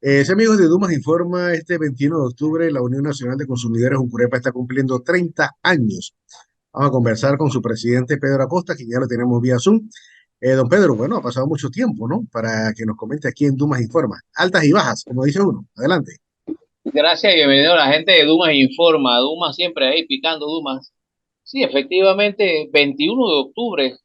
Amigos de Dumas Informa, este 21 de octubre la Unión Nacional de Consumidores Uncurepa está cumpliendo 30 años. Vamos a conversar con su presidente Pedro Acosta, que ya lo tenemos vía Zoom. Don Pedro, bueno, ha pasado mucho tiempo, ¿no? Para que nos comente aquí en Dumas Informa. Altas y bajas, como dice uno. Adelante. Gracias y bienvenido a la gente de Dumas Informa. Dumas siempre ahí picando Dumas. Sí, efectivamente, 21 de octubre,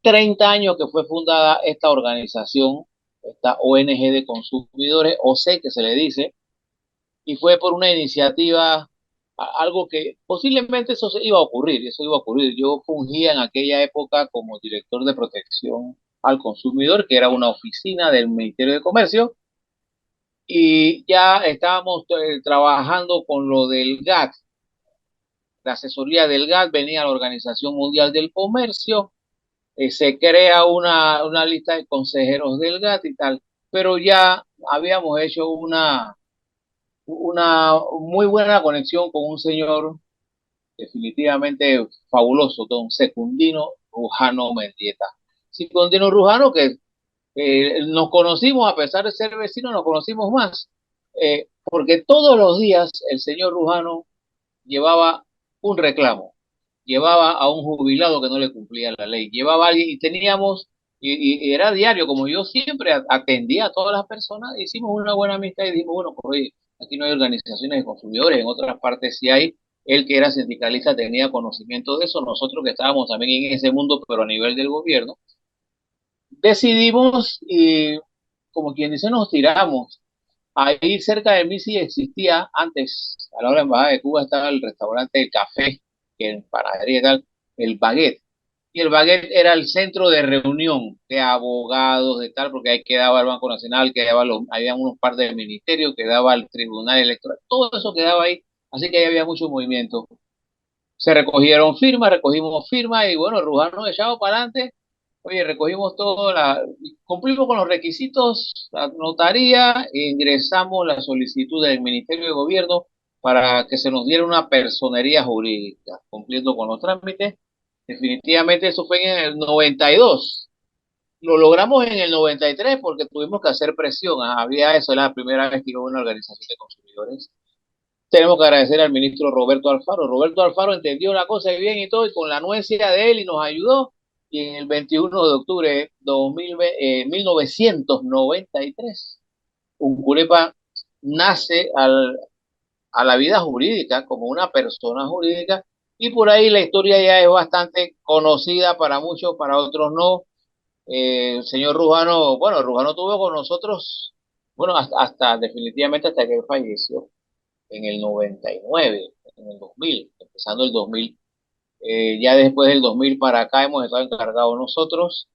30 años que fue fundada esta organización, esta ONG de consumidores, OC que se le dice, y fue por una iniciativa, algo que posiblemente eso se iba a ocurrir, eso iba a ocurrir. Yo fungía en aquella época como director de protección al consumidor, que era una oficina del Ministerio de Comercio, y ya estábamos trabajando con lo del GATT. La asesoría del GATT venía a la Organización Mundial del Comercio, se crea una lista de consejeros del GATT y tal, pero ya habíamos hecho una muy buena conexión con un señor definitivamente fabuloso, don Secundino Rujano Mendieta. Secundino Rujano, que nos conocimos, a pesar de ser vecinos, nos conocimos más, porque todos los días el señor Rujano llevaba un reclamo, llevaba a un jubilado que no le cumplía la ley, llevaba a alguien y teníamos, y era diario, como yo siempre atendía a todas las personas, hicimos una buena amistad y dijimos, bueno, pues oye, aquí no hay organizaciones de consumidores, en otras partes sí hay. Él que era sindicalista tenía conocimiento de eso, nosotros que estábamos también en ese mundo, pero a nivel del gobierno, decidimos y como quien dice nos tiramos. Ahí cerca de mí sí existía antes, a la hora de la Embajada de Cuba estaba el restaurante El Café, que en panadería y tal, el Baguette. Y el Baguette era el centro de reunión de abogados, de tal, porque ahí quedaba el Banco Nacional, quedaba había unos par de ministerios, quedaba el Tribunal Electoral, todo eso quedaba ahí, así que ahí había mucho movimiento. Se recogieron firmas, recogimos firmas y bueno, Rujano echado para adelante. Oye, recogimos todo, cumplimos con los requisitos, la notaría, e ingresamos la solicitud del Ministerio de Gobierno para que se nos diera una personería jurídica, cumpliendo con los trámites. Definitivamente eso fue en el 92. Lo logramos en el 93 porque tuvimos que hacer presión. Había eso, era la primera vez que iba a una organización de consumidores. Tenemos que agradecer al ministro Roberto Alfaro. Roberto Alfaro entendió la cosa bien y todo, y con la anuencia de él y nos ayudó. Y en el 21 de octubre de 1993, Uncurepa nace a la vida jurídica como una persona jurídica, y por ahí la historia ya es bastante conocida para muchos, para otros no. El señor Rujano, bueno, Rujano tuvo con nosotros, bueno, hasta definitivamente hasta que él falleció en el 99, en el 2000, empezando el 2000. Ya después del 2000 para acá hemos estado encargados nosotros.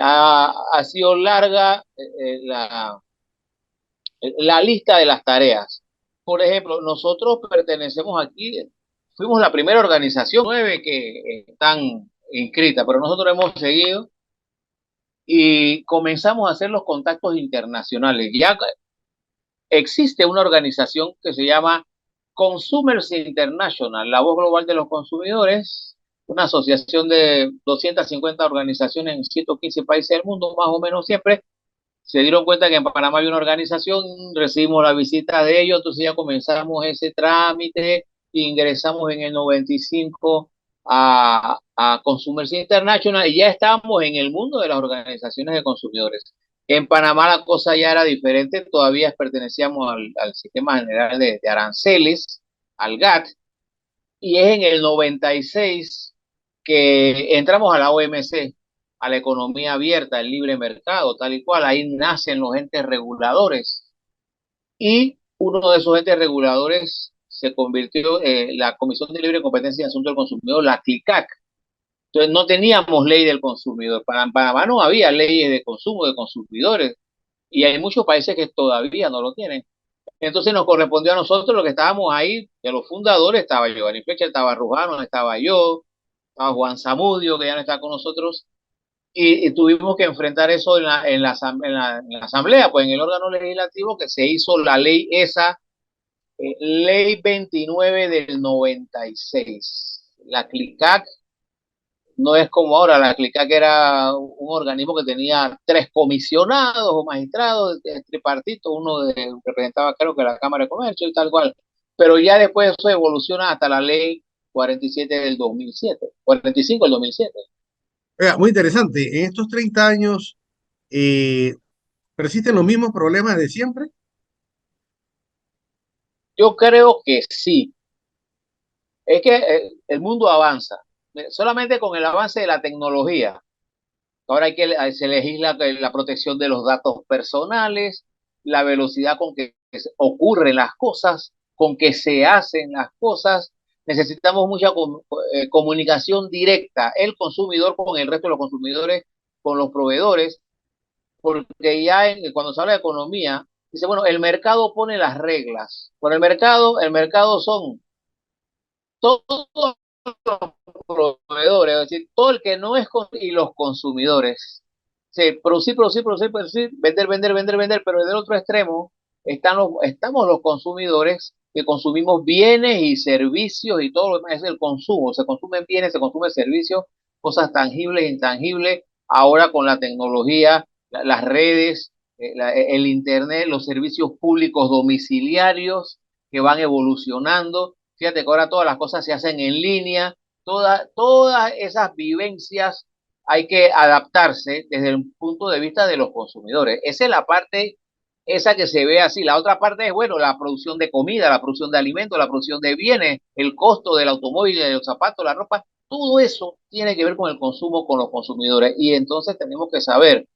Ha sido larga la lista de las tareas. Por ejemplo, nosotros pertenecemos aquí, fuimos la primera organización, 9 que están inscritas, pero nosotros hemos seguido y comenzamos a hacer los contactos internacionales. Ya existe una organización que se llama Consumers International, la voz global de los consumidores, una asociación de 250 organizaciones en 115 países del mundo, más o menos siempre. Se dieron cuenta que en Panamá hay una organización, recibimos la visita de ellos, entonces ya comenzamos ese trámite, ingresamos en el 95 a Consumers International y ya estamos en el mundo de las organizaciones de consumidores. En Panamá la cosa ya era diferente, todavía pertenecíamos al sistema general de aranceles, al GATT, y es en el 96 que entramos a la OMC, a la economía abierta, el libre mercado, tal y cual. Ahí nacen los entes reguladores. Y uno de esos entes reguladores se convirtió en la Comisión de Libre Competencia y Asuntos del Consumidor, la CLICAC. Entonces no teníamos ley del consumidor. Para Panamá no había leyes de consumo de consumidores. Y hay muchos países que todavía no lo tienen. Entonces nos correspondió a nosotros lo que estábamos ahí, de los fundadores, estaba Giovanni Flecha, estaba Rujano, estaba yo, estaba Juan Zamudio, que ya no está con nosotros, y tuvimos que enfrentar eso en la asamblea, pues en el órgano legislativo que se hizo la ley esa, ley 29 del 96, la CLICAC, No es como ahora la CLICA, que era un organismo que tenía 3 comisionados o magistrados tripartitos, representaba creo que la Cámara de Comercio y tal cual. Pero ya después eso evoluciona hasta la ley 47 del 2007, 45 del 2007. Oiga, muy interesante. En estos 30 años, eh, ¿persisten los mismos problemas de siempre? Yo creo que sí. Es que el mundo avanza. Solamente con el avance de la tecnología. Ahora se legisla la protección de los datos personales, la velocidad con que ocurren las cosas, con que se hacen las cosas. Necesitamos mucha comunicación directa, el consumidor con el resto de los consumidores, con los proveedores, porque ya cuando se habla de economía, dice, bueno, el mercado pone las reglas. Por el mercado son todos los proveedores, es decir, todo el que no es y los consumidores. Sí, producir, producir, producir, producir, vender, vender, vender, vender, pero del otro extremo estamos los consumidores que consumimos bienes y servicios y todo lo demás es el consumo. Se consumen bienes, se consumen servicios, cosas tangibles e intangibles. Ahora con la tecnología, las redes, el internet, los servicios públicos domiciliarios que van evolucionando. Fíjate que ahora todas las cosas se hacen en línea, todas esas vivencias hay que adaptarse desde el punto de vista de los consumidores. Esa es la parte, esa que se ve así. La otra parte es, bueno, la producción de comida, la producción de alimentos, la producción de bienes, el costo del automóvil, de los zapatos, la ropa. Todo eso tiene que ver con el consumo, con los consumidores. Y entonces tenemos que saber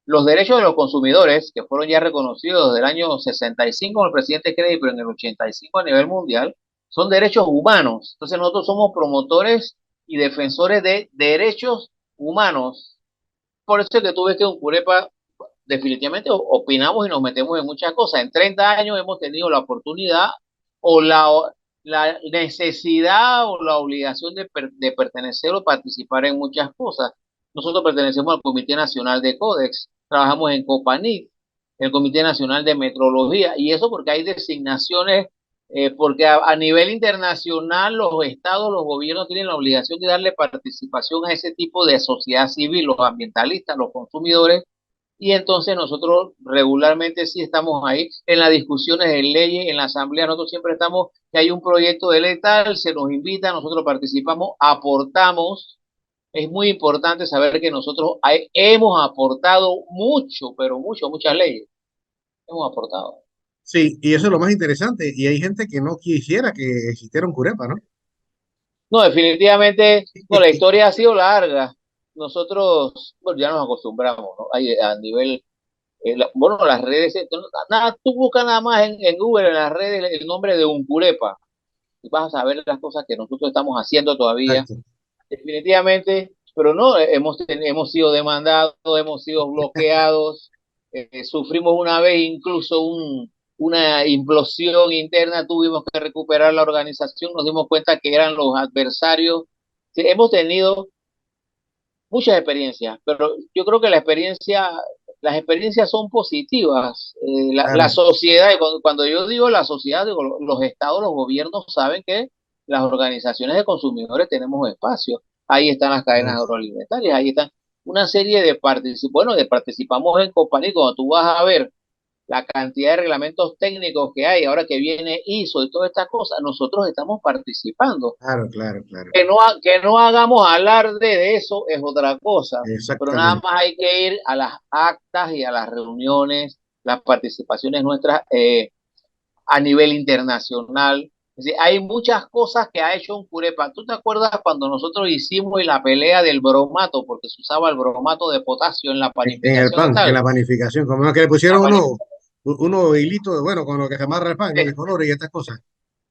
los derechos de los consumidores, que fueron ya reconocidos desde el año 65 con el presidente Kennedy, pero en el 85 a nivel mundial, son derechos humanos. Entonces nosotros somos promotores y defensores de derechos humanos. Por eso es que tú ves que en Curepa definitivamente opinamos y nos metemos en muchas cosas. En 30 años hemos tenido la oportunidad o la necesidad o la obligación de pertenecer o participar en muchas cosas. Nosotros pertenecemos al Comité Nacional de Códex, trabajamos en Copanit, el Comité Nacional de Metrología, y eso porque hay designaciones, porque a nivel internacional los estados, los gobiernos tienen la obligación de darle participación a ese tipo de sociedad civil, los ambientalistas, los consumidores, y entonces nosotros regularmente sí estamos ahí en las discusiones de leyes, en la asamblea, nosotros siempre estamos, que hay un proyecto de ley tal, se nos invita, nosotros participamos, aportamos. Es muy importante saber que nosotros hemos aportado mucho, pero mucho, muchas leyes. Hemos aportado. Sí, y eso es lo más interesante. Y hay gente que no quisiera que existiera un Curepa, ¿no? No, definitivamente, no, la historia ha sido larga. Nosotros, bueno, ya nos acostumbramos, ¿no? A nivel bueno, las redes, nada, tú buscas nada más en Google, en las redes, el nombre de Uncurepa y vas a saber las cosas que nosotros estamos haciendo todavía, Exacto. definitivamente, pero no, hemos sido demandados, hemos sido bloqueados, sufrimos una vez incluso una implosión interna, tuvimos que recuperar la organización, nos dimos cuenta que eran los adversarios. Sí, hemos tenido muchas experiencias, pero yo creo que las experiencias son positivas. La Claro, sociedad, y cuando yo digo la sociedad, digo, los estados, los gobiernos saben que las organizaciones de consumidores tenemos espacio. Ahí están las cadenas es- agroalimentarias, ahí están una serie de bueno, participamos en compañía, cuando tú vas a ver la cantidad de reglamentos técnicos que hay, ahora que viene ISO y todas estas cosas, nosotros estamos participando. claro, claro, claro. Que no hagamos alarde de eso es otra cosa, pero nada Exactamente. más hay que ir a las actas y a las reuniones, las participaciones nuestras a nivel internacional. Es decir, hay muchas cosas que ha hecho un Curepa. ¿Tú te acuerdas cuando nosotros hicimos la pelea del bromato, porque se usaba el bromato de potasio en la En el panificación y pan, en tal? la panificación, como que le La pusieron panif unos hilitos, bueno, con lo que se amarra el pan, ¿no? De colores y estas cosas.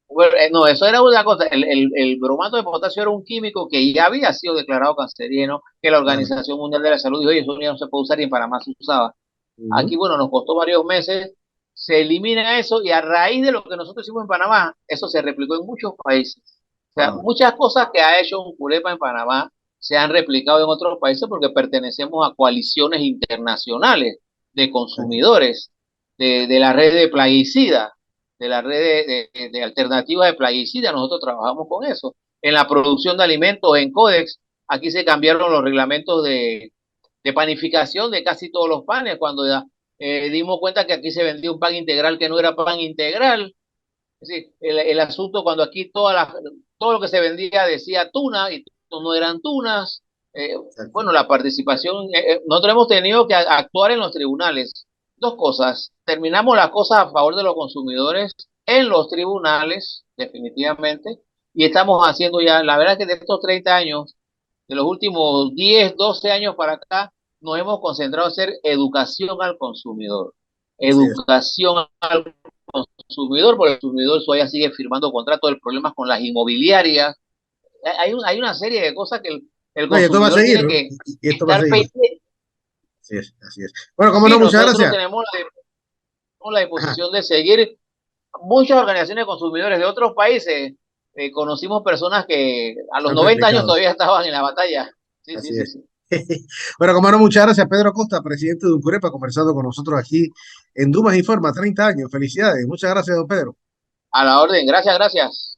Bueno, no, eso era una cosa. El bromato de potasio era un químico que ya había sido declarado cancerígeno, que la Claro. Organización Mundial de la Salud dijo, oye, eso ya no se puede usar y en Panamá se usaba. Ujú. Aquí, bueno, nos costó varios meses, se elimina eso y a raíz de lo que nosotros hicimos en Panamá, eso se replicó en muchos países. O sea, Wow. muchas cosas que ha hecho un Curepa en Panamá se han replicado en otros países porque pertenecemos a coaliciones internacionales de Exacto. consumidores, de la red de plaguicidas, de la red de alternativas de plaguicidas, nosotros trabajamos con eso. En la producción de alimentos, en Codex, aquí se cambiaron los reglamentos de panificación de casi todos los panes, cuando ya, dimos cuenta que aquí se vendía un pan integral que no era pan integral. Es decir, el asunto cuando aquí todo lo que se vendía decía tuna y no eran tunas. Eh, Exacto. bueno, la participación, nosotros hemos tenido que actuar en los tribunales. Dos cosas, terminamos las cosas a favor de los consumidores en los tribunales, definitivamente, y estamos haciendo ya, la verdad que de estos 30 años, de los últimos 10 12 años para acá, nos hemos concentrado en hacer educación al consumidor. Así es. Educación al consumidor, porque el consumidor todavía sigue firmando contratos, el problema es con las inmobiliarias. Hay una serie de cosas que el No, y esto va a consumidor seguir, tiene ¿no? que Y esto va a estar seguir. pendiente. Así es, así es. Bueno, cómo no, Sí, muchas nosotros gracias. tenemos la Ajá, disposición de seguir. Muchas organizaciones de consumidores de otros países, conocimos personas que a los están 90 años replicados. todavía estaban en la batalla. Sí, sí, Así sí, es. sí. Bueno, como no, muchas gracias, Pedro Acosta, presidente de Uncurepa, conversando con nosotros aquí en Dumas Informa, 30 años. Felicidades. Muchas gracias, don Pedro. A la orden. Gracias, gracias.